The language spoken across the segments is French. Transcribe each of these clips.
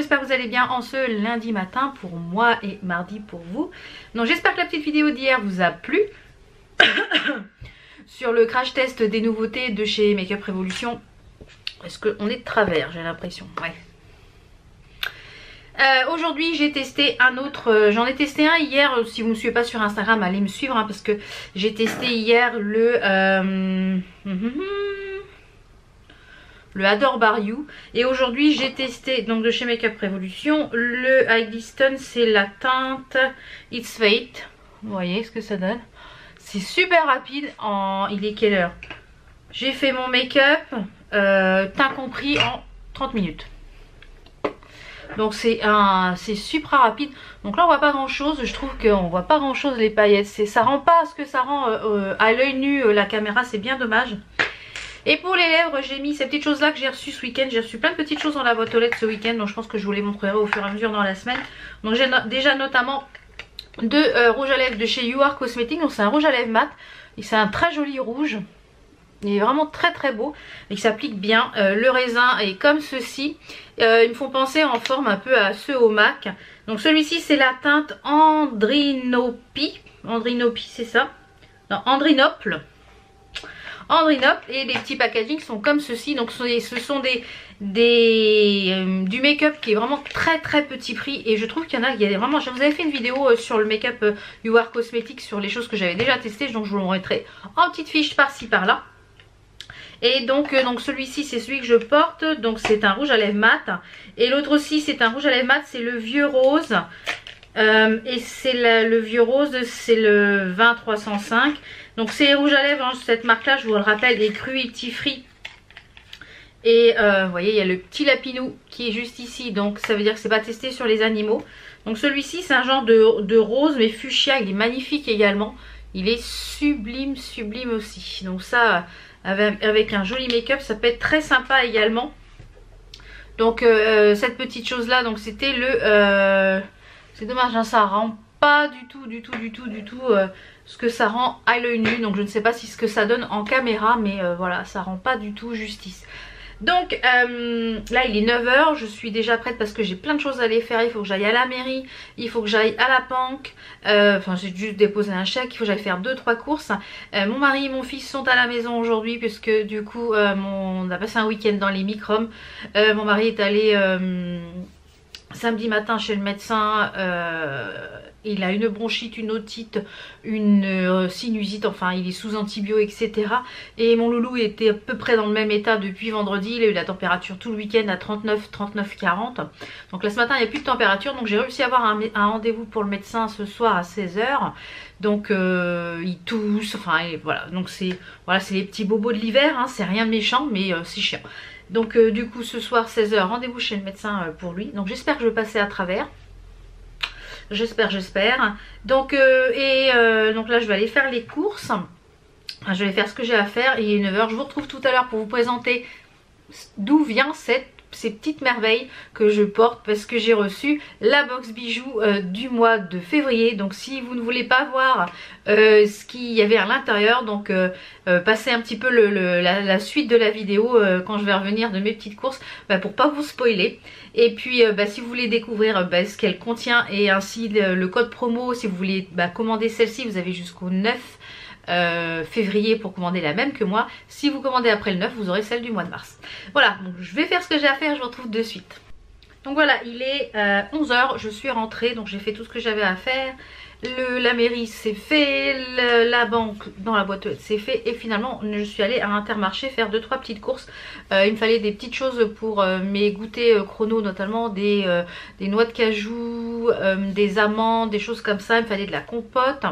j'espère que vous allez bien en ce lundi matin pour moi et mardi pour vous. Donc j'espère que la petite vidéo d'hier vous a plu sur le crash test des nouveautés de chez Make Up Revolution. Est-ce qu'on est de travers, j'ai l'impression, ouais. Aujourd'hui j'ai testé un autre, j'en ai testé un hier. Si vous ne me suivez pas sur Instagram, allez me suivre parce que j'ai testé hier le Adore Bar You. Et aujourd'hui j'ai testé donc de chez Make Up Revolution le High Distance, c'est la teinte It's Fate. Vous voyez ce que ça donne, c'est super rapide. Il est quelle heure? J'ai fait mon make-up teint compris en 30 minutes. Donc c'est super rapide. Donc là on voit pas grand chose. Je trouve qu'on voit pas grand chose les paillettes. Ça rend pas ce que ça rend à l'œil nu la caméra, c'est bien dommage. Et pour les lèvres j'ai mis ces petites choses là que j'ai reçues ce week-end. J'ai reçu plein de petites choses dans la boîte aux lettres ce week-end. Donc je pense que je vous les montrerai au fur et à mesure dans la semaine. Donc j'ai déjà notamment deux rouges à lèvres de chez You Are Cosmetics. Donc c'est un rouge à lèvres mat. Et c'est un très joli rouge. Il est vraiment très très beau et qui s'applique bien. Le raisin est comme ceci. Ils me font penser en forme un peu à ceux au MAC. Donc celui-ci c'est la teinte Andrinopie. Andrinopie c'est ça? Non, Andrinople. Andrinople. Et les petits packaging sont comme ceci. Donc ce sont du make-up qui est vraiment très très petit prix. Et je trouve qu'il y en a, vraiment... Je vous avais fait une vidéo sur le make-up You Are Cosmetics sur les choses que j'avais déjà testées. Donc je vous le mettrai en petite fiche par-ci par-là. Et donc celui-ci c'est celui que je porte. Donc c'est un rouge à lèvres mat. Et l'autre aussi c'est un rouge à lèvres mat. C'est le vieux rose. Et c'est le vieux rose. C'est le 20305. Donc c'est les rouges à lèvres. Hein, cette marque là je vous le rappelle est Cruelty Free. Et vous voyez il y a le petit lapinou qui est juste ici. Donc ça veut dire que c'est pas testé sur les animaux. Donc celui-ci c'est un genre de rose mais fuchsia. Il est magnifique également. Il est sublime sublime aussi. Donc ça... Avec un joli make-up, ça peut être très sympa également. Donc cette petite chose là, donc c'était le... c'est dommage, hein, ça rend pas du tout ce que ça rend à l'œil nu. Donc je ne sais pas si ce que ça donne en caméra, mais voilà, ça rend pas du tout justice. Donc là il est 9 h, je suis déjà prête parce que j'ai plein de choses à aller faire. Il faut que j'aille à la mairie, il faut que j'aille à la banque, enfin j'ai juste déposé un chèque, il faut que j'aille faire 2-3 courses. Mon mari et mon fils sont à la maison aujourd'hui puisque du coup on a passé un week-end dans les Microm. Mon mari est allé samedi matin chez le médecin. Il a une bronchite, une otite, une sinusite, enfin il est sous antibio, etc. Et mon loulou était à peu près dans le même état depuis vendredi. Il a eu la température tout le week-end à 39, 40. Donc là ce matin il n'y a plus de température. Donc j'ai réussi à avoir un rendez-vous pour le médecin ce soir à 16 h. Donc il tousse, enfin voilà. Donc c'est les petits bobos de l'hiver, hein. C'est rien de méchant mais c'est chiant. Donc du coup ce soir 16 h, rendez-vous chez le médecin pour lui. Donc j'espère que je vais passer à travers. J'espère. Donc donc là je vais aller faire les courses. Enfin, je vais faire ce que j'ai à faire. Il est 9 h. Je vous retrouve tout à l'heure pour vous présenter d'où vient ces petites merveilles que je porte, parce que j'ai reçu la box bijoux du mois de février. Donc si vous ne voulez pas voir ce qu'il y avait à l'intérieur, donc passez un petit peu la suite de la vidéo quand je vais revenir de mes petites courses, pour pas vous spoiler. Et puis si vous voulez découvrir ce qu'elle contient et ainsi le code promo, si vous voulez commander celle-ci, vous avez jusqu'au 9 février pour commander la même que moi. Si vous commandez après le 9, vous aurez celle du mois de mars. Voilà, donc je vais faire ce que j'ai à faire, je vous retrouve de suite. Donc voilà, il est 11 h, je suis rentrée, donc j'ai fait tout ce que j'avais à faire. La mairie c'est fait, la banque dans la boîte c'est fait, et finalement je suis allée à Intermarché faire 2-3 petites courses. Il me fallait des petites choses pour mes goûters chrono, notamment des noix de cajou, des amandes, des choses comme ça. Il me fallait de la compote.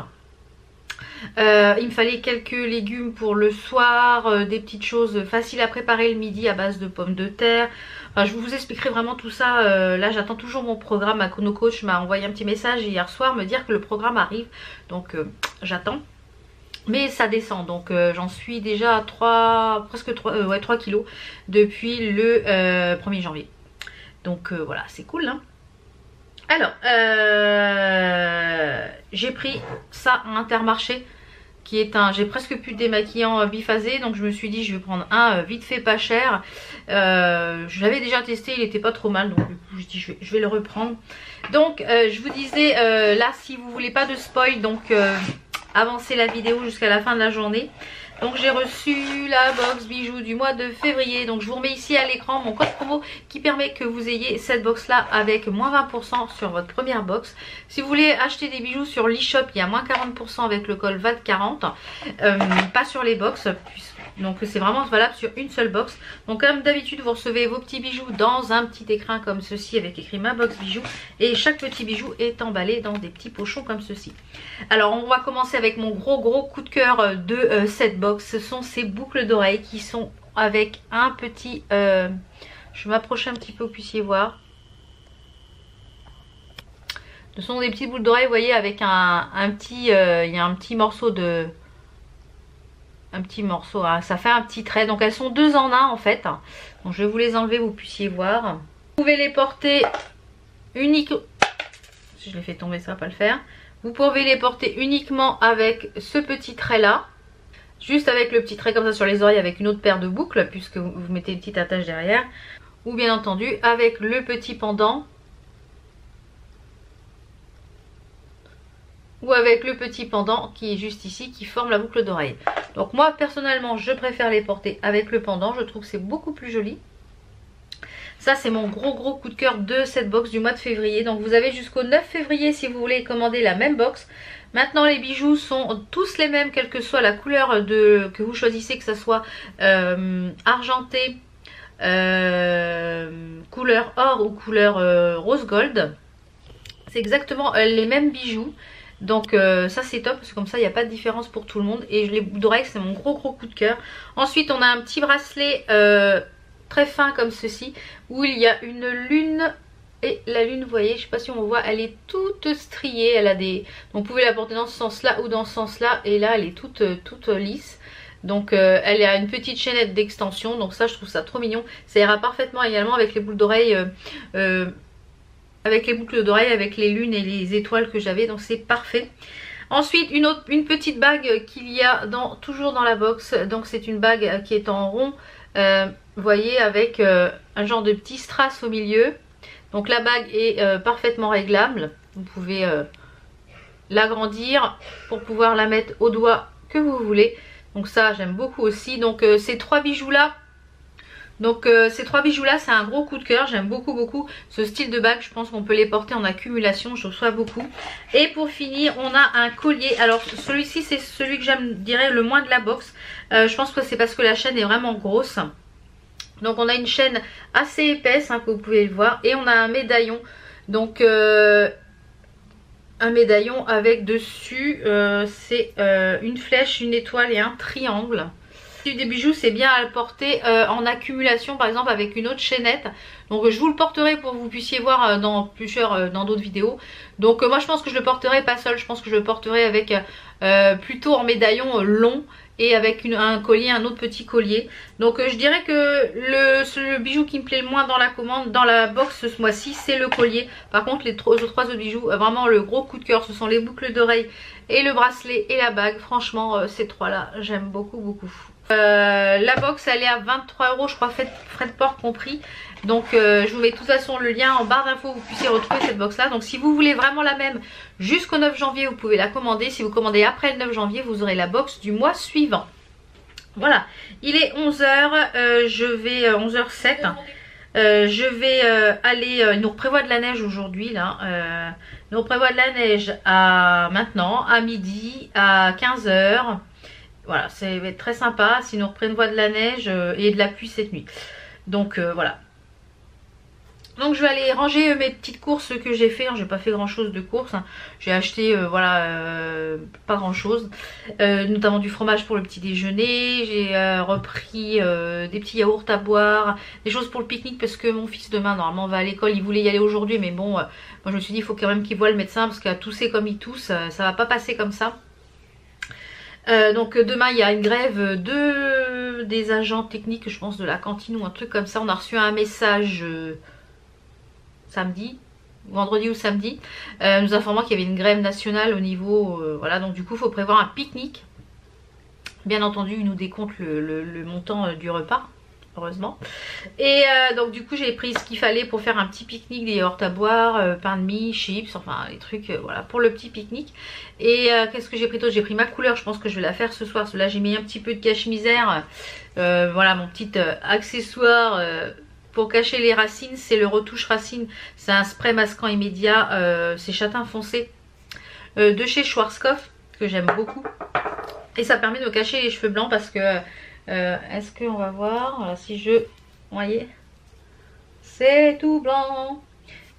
Il me fallait quelques légumes pour le soir, des petites choses faciles à préparer le midi à base de pommes de terre. Enfin, je vous expliquerai vraiment tout ça. Là j'attends toujours mon programme. Akono Coach m'a envoyé un petit message hier soir me dire que le programme arrive. Donc j'attends. Mais ça descend, donc j'en suis déjà à presque 3 kilos depuis le 1er janvier. Donc voilà, c'est cool, hein. Alors, j'ai pris ça à Intermarché. qui est un, j'ai presque plus de démaquillant biphasé, donc je me suis dit je vais prendre un vite fait pas cher. Je l'avais déjà testé, il était pas trop mal, donc du coup je dis je vais le reprendre. Donc je vous disais là, si vous voulez pas de spoil, donc avancez la vidéo jusqu'à la fin de la journée. Donc j'ai reçu la box bijoux du mois de février. Donc je vous remets ici à l'écran mon code promo qui permet que vous ayez cette box là avec moins 20% sur votre première box. Si vous voulez acheter des bijoux sur l'e-shop, il y a moins 40% avec le code VAD40. Pas sur les box, donc c'est vraiment valable sur une seule box. Donc comme d'habitude vous recevez vos petits bijoux dans un petit écrin comme ceci avec écrit ma box bijoux. Et chaque petit bijou est emballé dans des petits pochons comme ceci. Alors on va commencer avec mon gros coup de cœur de cette box. Ce sont ces boucles d'oreilles qui sont avec un petit... je vais m'approcher un petit peu, vous puissiez voir. Ce sont des petites boucles d'oreilles, vous voyez, avec un petit... il y a un petit morceau de... Un petit morceau, hein, ça fait un petit trait. Donc elles sont 2 en 1 en fait. Donc je vais vous les enlever, vous puissiez voir. Vous pouvez les porter uniquement... Si je les fais tomber, ça va pas le faire. Vous pouvez les porter uniquement avec ce petit trait là. Juste avec le petit trait comme ça sur les oreilles avec une autre paire de boucles, puisque vous mettez une petite attache derrière. Ou bien entendu avec le petit pendant. Ou avec le petit pendant qui est juste ici, qui forme la boucle d'oreille. Donc moi personnellement je préfère les porter avec le pendant, je trouve que c'est beaucoup plus joli. Ça c'est mon gros coup de cœur de cette box du mois de février. Donc vous avez jusqu'au 9 février si vous voulez commander la même box. Maintenant les bijoux sont tous les mêmes, quelle que soit la couleur que vous choisissez, que ce soit argenté, couleur or ou couleur rose gold. C'est exactement les mêmes bijoux. Donc ça c'est top parce que comme ça il n'y a pas de différence pour tout le monde. Et les boucles d'oreilles c'est mon gros coup de cœur. Ensuite on a un petit bracelet très fin comme ceci où il y a une lune. Et la lune, vous voyez, je sais pas si on voit, elle est toute striée. Elle a des... Donc vous pouvez la porter dans ce sens là ou dans ce sens là. Et là elle est toute lisse. Donc elle a une petite chaînette d'extension. Donc ça je trouve ça trop mignon. Ça ira parfaitement également avec les boucles d'oreilles avec les boucles d'oreilles, avec les lunes et les étoiles que j'avais, donc c'est parfait. Ensuite une petite bague qu'il y a toujours dans la box, donc c'est une bague qui est en rond, vous voyez, avec un genre de petit strass au milieu. Donc la bague est parfaitement réglable, vous pouvez l'agrandir pour pouvoir la mettre au doigt que vous voulez. Donc ça j'aime beaucoup aussi. Donc ces 3 bijoux là, c'est un gros coup de cœur. J'aime beaucoup ce style de bague. Je pense qu'on peut les porter en accumulation, je reçois beaucoup. Et pour finir on a un collier. Alors celui-ci c'est celui que j'aime, dirais, le moins de la box. Je pense que c'est parce que la chaîne est vraiment grosse. Donc on a une chaîne assez épaisse, hein, que vous pouvez le voir. Et on a un médaillon. Donc un médaillon avec dessus c'est une flèche, une étoile et un triangle. Des bijoux c'est bien à le porter en accumulation, par exemple avec une autre chaînette. Donc je vous le porterai pour que vous puissiez voir dans d'autres vidéos. Donc moi je pense que je le porterai pas seul, je pense que je le porterai avec plutôt en médaillon long et avec un collier, un autre petit collier. Donc je dirais que le bijou qui me plaît le moins dans la commande, dans la box ce mois-ci, c'est le collier. Par contre les trois autres bijoux, vraiment le gros coup de cœur, ce sont les boucles d'oreilles et le bracelet et la bague. Franchement ces trois là j'aime beaucoup. La box elle est à 23 € je crois, frais de port compris. Donc je vous mets de toute façon le lien en barre d'infos, vous puissiez retrouver cette box là. Donc si vous voulez vraiment la même jusqu'au 9 janvier vous pouvez la commander. Si vous commandez après le 9 janvier vous aurez la box du mois suivant. Voilà, il est 11h, je vais 11h07. Je vais aller, il nous prévoit de la neige aujourd'hui là, il nous prévoit de la neige maintenant, à midi, à 15h. Voilà, ça va être très sympa. Sinon on prévoit de la neige et de la pluie cette nuit. Donc voilà. Donc je vais aller ranger mes petites courses que j'ai fait. J'ai pas fait grand chose de courses. J'ai acheté pas grand chose. Notamment du fromage pour le petit déjeuner. J'ai repris des petits yaourts à boire. Des choses pour le pique-nique parce que mon fils demain normalement va à l'école. Il voulait y aller aujourd'hui mais bon, moi je me suis dit il faut quand même qu'il voie le médecin parce qu'à tousser comme il tousse, ça va pas passer comme ça. Donc demain il y a une grève des agents techniques, je pense de la cantine ou un truc comme ça. On a reçu un message samedi, vendredi ou samedi, nous informant qu'il y avait une grève nationale au niveau, voilà, donc du coup il faut prévoir un pique-nique. Bien entendu, il nous décompte le montant du repas, heureusement. Et donc du coup, j'ai pris ce qu'il fallait pour faire un petit pique-nique, des yaourts à boire, pain de mie, chips, enfin les trucs, voilà, pour le petit pique-nique. Et qu'est-ce que j'ai pris d'autre? J'ai pris ma couleur, je pense que je vais la faire ce soir. Là, j'ai mis un petit peu de cache-misère. Voilà, mon petit accessoire pour cacher les racines, c'est le retouche racine. C'est un spray masquant immédiat, c'est châtain foncé de chez Schwarzkopf, que j'aime beaucoup. Et ça permet de cacher les cheveux blancs parce que, est-ce qu'on va voir, voilà, si je, vous voyez, c'est tout blanc.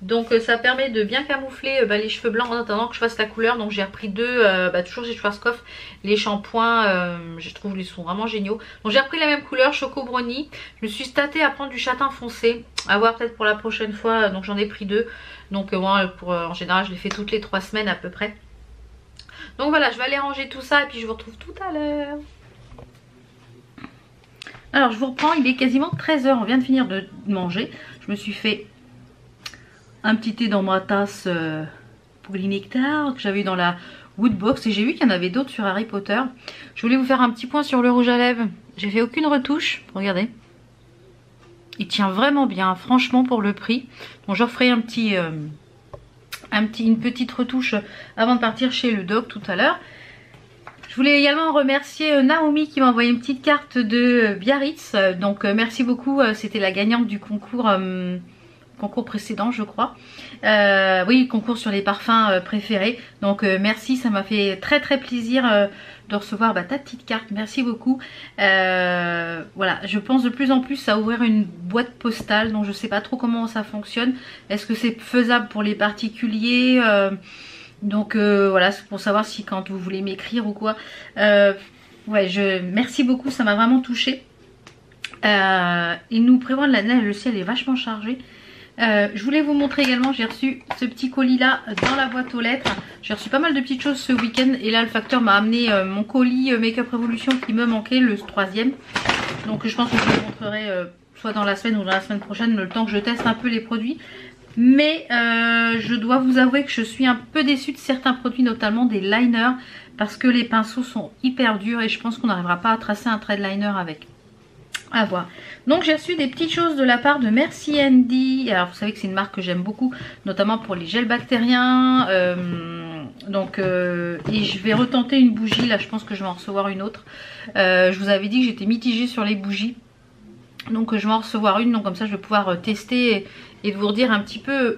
Donc ça permet de bien camoufler les cheveux blancs en attendant que je fasse la couleur. Donc j'ai repris deux, toujours chez Schwarzkopf, les shampoings, je trouve qu'ils sont vraiment géniaux. Donc j'ai repris la même couleur, Choco Brownie. Je me suis statée à prendre du châtain foncé, à voir peut-être pour la prochaine fois. Donc j'en ai pris deux. Donc moi, en général, je les fais toutes les 3 semaines à peu près. Donc voilà, je vais aller ranger tout ça et puis je vous retrouve tout à l'heure. Alors je vous reprends, il est quasiment 13 h, on vient de finir de manger. Je me suis fait un petit thé dans ma tasse pour nectar que j'avais eu dans la Woodbox. Et j'ai vu qu'il y en avait d'autres sur Harry Potter. Je voulais vous faire un petit point sur le rouge à lèvres. J'ai fait aucune retouche, regardez. Il tient vraiment bien, franchement pour le prix. Bon, je referai une petite retouche avant de partir chez le doc tout à l'heure. Je voulais également remercier Naomi qui m'a envoyé une petite carte de Biarritz. Donc merci beaucoup, c'était la gagnante du concours précédent je crois. Oui, concours sur les parfums préférés. Donc merci, ça m'a fait très très plaisir de recevoir ta petite carte. Merci beaucoup. Voilà, je pense de plus en plus à ouvrir une boîte postale. Donc je sais pas trop comment ça fonctionne. Est-ce que c'est faisable pour les particuliers? Donc voilà, c'est pour savoir si quand vous voulez m'écrire ou quoi. Ouais, merci beaucoup, ça m'a vraiment touchée. Il nous prévoit de la neige, le ciel est vachement chargé. Je voulais vous montrer également, j'ai reçu ce petit colis là dans la boîte aux lettres. J'ai reçu pas mal de petites choses ce week-end et là le facteur m'a amené mon colis Make-up Revolution qui me manquait, le 3e. Donc je pense que je vous montrerai soit dans la semaine ou dans la semaine prochaine, le temps que je teste un peu les produits. Mais je dois vous avouer que je suis un peu déçue de certains produits, notamment des liners, parce que les pinceaux sont hyper durs et je pense qu'on n'arrivera pas à tracer un trait de liner avec. À voir. Donc j'ai reçu des petites choses de la part de Merci Andy. Alors vous savez que c'est une marque que j'aime beaucoup, notamment pour les gels bactériens. Et je vais retenter une bougie. Là je pense que je vais en recevoir une autre. Je vous avais dit que j'étais mitigée sur les bougies. Donc je vais en recevoir une. Donc comme ça je vais pouvoir tester et de vous redire un petit peu.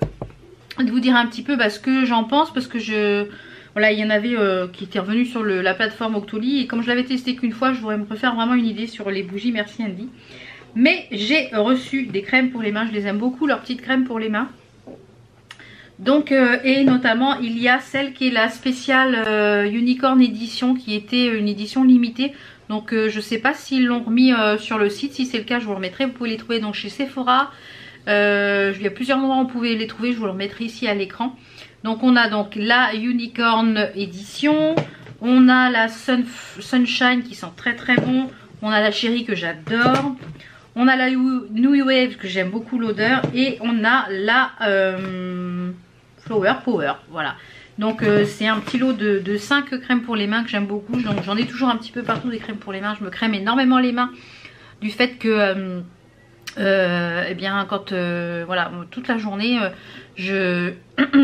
Ce que j'en pense. Parce que voilà, il y en avait qui étaient revenus sur la plateforme Octoly. Et comme je l'avais testé qu'une fois, je voudrais me refaire vraiment une idée sur les bougies Merci Andy. Mais j'ai reçu des crèmes pour les mains. Je les aime beaucoup, leurs petites crèmes pour les mains. Donc, et notamment, il y a celle qui est la spéciale Unicorn Edition, qui était une édition limitée. Donc, je ne sais pas s'ils l'ont remis sur le site. Si c'est le cas, je vous remettrai. Vous pouvez les trouver donc chez Sephora. Il y a plusieurs endroits où vous pouvez les trouver. Je vous le remettrai ici à l'écran. Donc on a donc la Unicorn Edition, on a la Sunshine qui sent très très bon, on a la Cherry que j'adore, on a la New Wave que j'aime beaucoup l'odeur et on a la Flower Power, voilà. Donc c'est un petit lot de 5 crèmes pour les mains que j'aime beaucoup, donc j'en ai toujours un petit peu partout des crèmes pour les mains, je me crème énormément les mains du fait que... eh bien quand voilà, toute la journée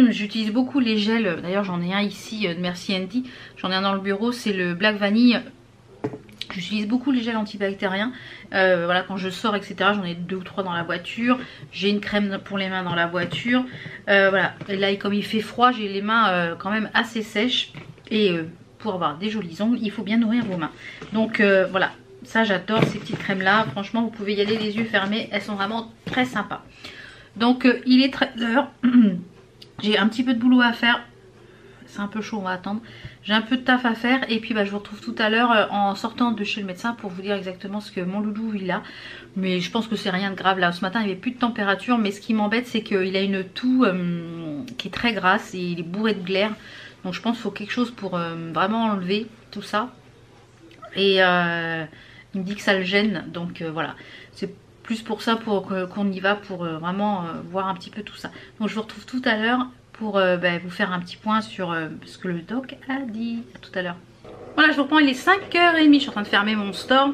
j'utilise beaucoup les gels. D'ailleurs j'en ai un ici de Merci Andy, j'en ai un dans le bureau, c'est le Black Vanille. J'utilise beaucoup les gels antibactériens, voilà, quand je sors etc. J'en ai 2 ou 3 dans la voiture. J'ai une crème pour les mains dans la voiture, voilà. Et là comme il fait froid, j'ai les mains quand même assez sèches. Et pour avoir des jolis ongles, il faut bien nourrir vos mains. Donc voilà, ça j'adore ces petites crèmes là. Franchement vous pouvez y aller les yeux fermés, elles sont vraiment très sympas. Donc il est 13 h. J'ai un petit peu de boulot à faire. C'est un peu chaud, on va attendre. J'ai un peu de taf à faire. Et puis je vous retrouve tout à l'heure en sortant de chez le médecin pour vous dire exactement ce que mon loulou il a. Mais je pense que c'est rien de grave là. Ce matin il n'y avait plus de température. Mais ce qui m'embête c'est qu'il a une toux qui est très grasse et il est bourré de glaire. Donc je pense qu'il faut quelque chose pour vraiment enlever tout ça. Et il me dit que ça le gêne. Donc voilà, c'est plus pour ça qu'on y va pour vraiment voir un petit peu tout ça. Donc je vous retrouve tout à l'heure pour vous faire un petit point sur ce que le doc a dit. À tout à l'heure. Voilà, je vous reprends, il est 5h30, je suis en train de fermer mon store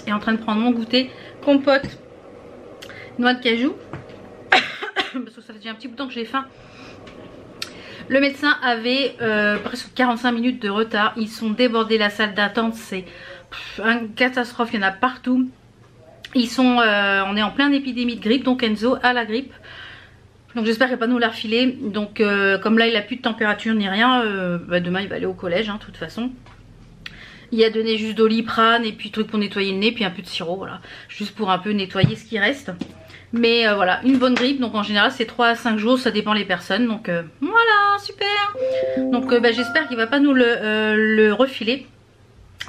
et en train de prendre mon goûter compote noix de cajou parce que ça fait déjà un petit bout de temps que j'ai faim. Le médecin avait presque 45 minutes de retard, ils sont débordés, la salle d'attente c'est une catastrophe, il y en a partout. Ils sont, on est en pleine épidémie de grippe, donc Enzo a la grippe. Donc j'espère qu'il va pas nous la refiler. Donc comme là il a plus de température ni rien, demain il va aller au collège de toute façon. Il a donné juste Doliprane et puis truc pour nettoyer le nez, puis un peu de sirop, voilà. Juste pour un peu nettoyer ce qui reste. Mais voilà, une bonne grippe, donc en général c'est 3 à 5 jours, ça dépend les personnes. Donc voilà, super. Donc j'espère qu'il va pas nous le refiler.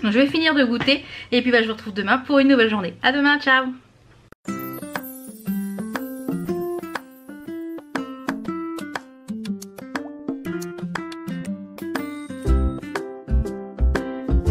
Donc je vais finir de goûter et puis je vous retrouve demain pour une nouvelle journée. À demain, ciao.